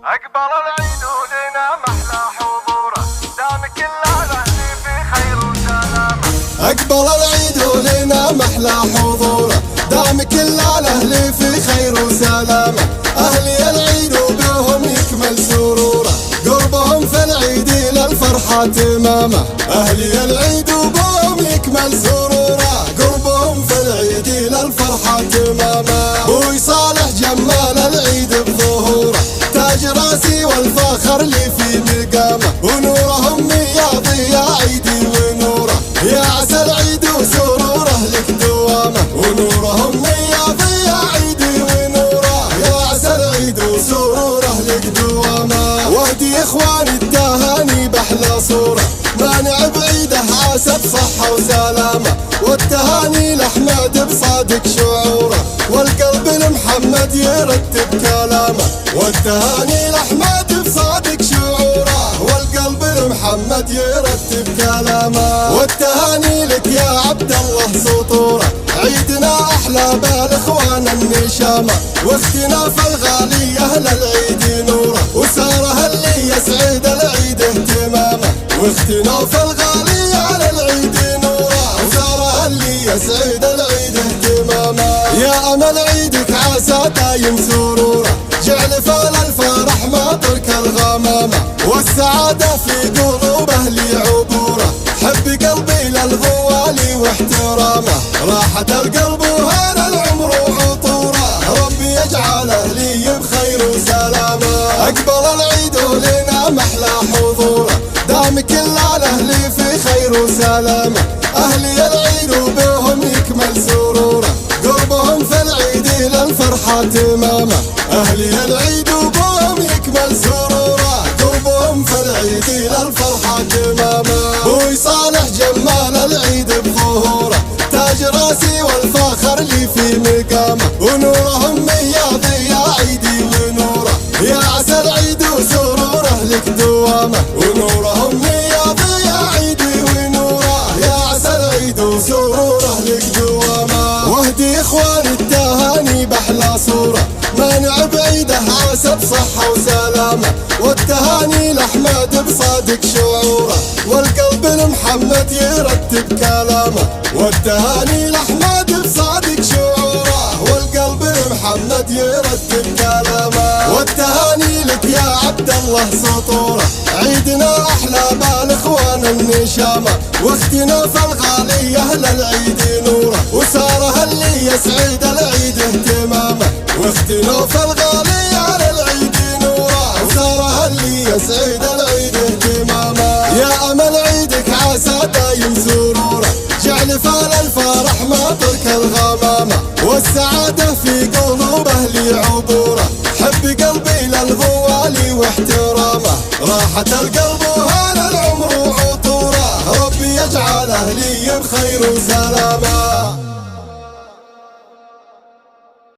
أقبل العيد ولنا محلى حضوره، دام كل الأهل في خير وسلامة. أقبل العيد ولنا محلى حضوره، دام كل الأهل في خير وسلامة. أهلي العيد وبهم يكمل سروره، قربهم في العيد للفرحة تمامة. أهلي العيد وبهم يكمل سروره، قربهم في العيد للفرحة تمامة. أبوي صالح جمال العيد بظهوره، تاج راسي والفخر لي في مقامه. ونورهم يا ضياء عيدي ونوره، يا عسى العيد وسروره لك دوامه. ونورهم يا ضياء عيدي ونوره، يا عسى العيد وسروره لك دوامه. واهدي اخواني التهاني باحلى صوره، مانع بعيده عاسى بصحه وسلامه. والتهاني لاحمد بصادق شعوره، والقلب لمحمد يرتب كلامه. والتهاني لاحمد بصادق شعوره، والقلب لمحمد يرتب كلامه. والتهاني لك يا عبد الله سطوره، عيدنا احلى بالاخوان النشامه. واختنا في الغاليه للعيد نوره، وساره اللي يسعد العيد اهتمامه. واختنا في الغاليه للعيد نوره، وساره اللي يسعد العيد اهتمامه. يا امل عيدك عسى دايم سروره، جعل فال الفرح ما ترك الغمامه. والسعاده في قلوب اهلي عبوره، حب قلبي للغوالي واحترامه. راحة القلب وهنا العمر وعطوره، ربي يجعل اهلي بخير وسلامه. اقبل العيد ولنا محلى حضوره، دام كل الاهل في خير وسلامه. اهلي العيد وبهم يكمل سروره، قربهم في العيد للفرحة تمامه. أهلي العيد وبهم يكمل سروره، قربهم في العيد للفرحة تمامه. أبوي صالح جمال العيد بظهوره، تاج راسي والفخر لي في مقامه. ونورهم يا ضياء عيدي ونوره، يا عسى العيد وسروره لك دوامه. ونورهم يا ضياء عيدي ونوره، يا عسى العيد وسروره لك دوامه. واهدي اخواني التهاني باحلى صوره، مانع بعيده عاسى بصحه وسلامه. والتهاني لاحمد بصادق شعوره، والقلب لمحمد يرتب كلامه. والتهاني لاحمد بصادق شعوره، والقلب لمحمد يرتب كلامه. والتهاني لك يا عبد الله سطوره، عيدنا احلى بالاخوان النشامه. واختنا في الغاليه للعيد نوره، وساره اللي يسعد العيد اهتمامه. واختنا في الغاليه للعيد نوره، وساره اللي يسعد العيد اهتمامه. يا امل عيدك عسى دايم سروره، جعل فال الفرح ما ترك الغمامه. والسعاده في قلوب اهلي عبوره، حب قلبي للغوالي واحترامه. راحة القلب وهنا العمر وعطوره، ربي يجعل اهلي بخير وسلامه.